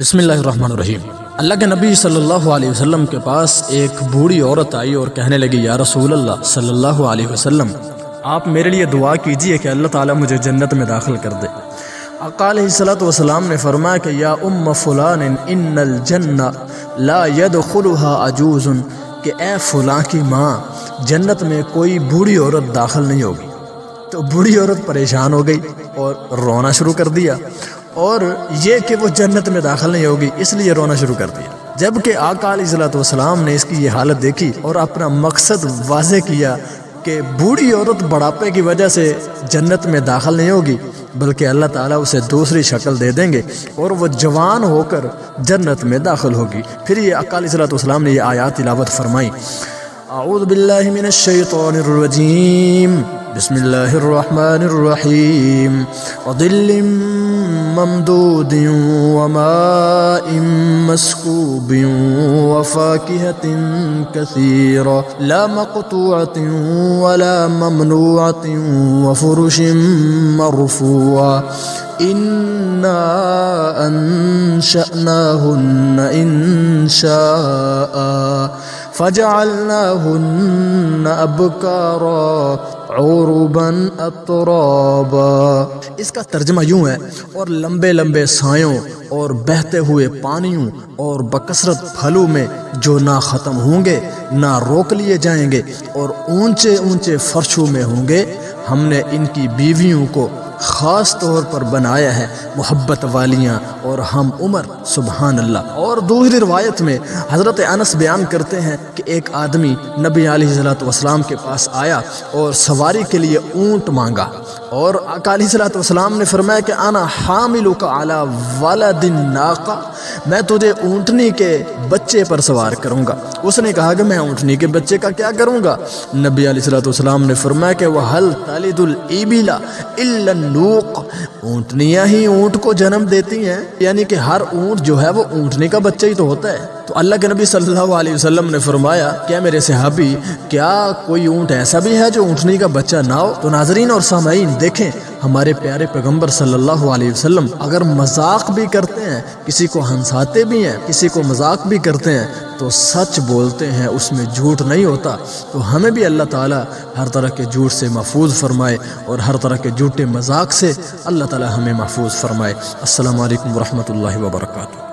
بسم اللہ الرحمن الرحیم۔ اللہ کے نبی صلی اللہ علیہ وسلم کے پاس ایک بوڑھی عورت آئی اور کہنے لگی، یا رسول اللہ صلی اللہ علیہ وسلم، آپ میرے لیے دعا کیجئے کہ اللہ تعالیٰ مجھے جنت میں داخل کر دے۔ آقا علیہ السلام نے فرمایا کہ یا ام فلان ان الجنہ لا يدخلها عجوز، کہ اے فلاں کی ماں، جنت میں کوئی بوڑھی عورت داخل نہیں ہوگی۔ تو بوڑھی عورت پریشان ہو گئی اور رونا شروع کر دیا، اور یہ کہ وہ جنت میں داخل نہیں ہوگی اس لیے رونا شروع کر دیا۔ جبکہ آقا علیہ السلام نے اس کی یہ حالت دیکھی اور اپنا مقصد واضح کیا کہ بوڑھی عورت بڑھاپے کی وجہ سے جنت میں داخل نہیں ہوگی، بلکہ اللہ تعالیٰ اسے دوسری شکل دے دیں گے اور وہ جوان ہو کر جنت میں داخل ہوگی۔ پھر یہ آقا علیہ السلام نے یہ آیات تلاوت فرمائی، اعوذ باللہ من الشیطان الرجیم، بسم اللہ الرحمن الرحیم، وظل ممدود وماء مسکوب وفاکہۃ کثیرہ لا مقطوعۃ ولا ممنوعۃ وفرش مرفوعہ انا انشأناہن انشاء فجعلناہن ابکارا عربا اترابا۔ اس کا ترجمہ یوں ہے، اور لمبے لمبے سایوں اور بہتے ہوئے پانیوں اور بکثرت پھلوں میں جو نہ ختم ہوں گے نہ روک لیے جائیں گے، اور اونچے اونچے فرشوں میں ہوں گے۔ ہم نے ان کی بیویوں کو خاص طور پر بنایا ہے محبت والیاں اور ہم عمر، سبحان اللہ۔ اور دوسری روایت میں حضرت انس بیان کرتے ہیں کہ ایک آدمی نبی علیہ السلام کے پاس آیا اور سواری کے لیے اونٹ مانگا، اور آقا علیہ السلام نے فرمایا کہ انا حاملک علی ولد الناقہ، میں تجھے اونٹنی کے بچے پر سوار کروں گا۔ اس نے کہا کہ میں اونٹنی کے بچے کا کیا کروں گا؟ نبی علیہ السلام نے فرمایا کہ وَهَلْ تَلِدُ الْإِبِلَ إِلَّا النُّوقُ، اونٹنیاں ہی اونٹ کو جنم دیتی ہیں، یعنی کہ ہر اونٹ جو ہے وہ اونٹنی کا بچہ ہی تو ہوتا ہے۔ تو اللہ کے نبی صلی اللہ علیہ وسلم نے فرمایا، کیا میرے صحابی، کیا کوئی اونٹ ایسا بھی ہے جو اونٹنی کا بچہ نہ ہو؟ تو ناظرین اور سامعین دیکھیں، ہمارے پیارے پیغمبر صلی اللہ علیہ وسلم اگر مذاق بھی کرتے ہیں، کسی کو ہنساتے بھی ہیں، کسی کو مذاق بھی کرتے ہیں، تو سچ بولتے ہیں، اس میں جھوٹ نہیں ہوتا۔ تو ہمیں بھی اللہ تعالیٰ ہر طرح کے جھوٹ سے محفوظ فرمائے اور ہر طرح کے جھوٹے مذاق سے اللہ تعالیٰ ہمیں محفوظ فرمائے۔ السلام علیکم ورحمۃ اللہ وبرکاتہ۔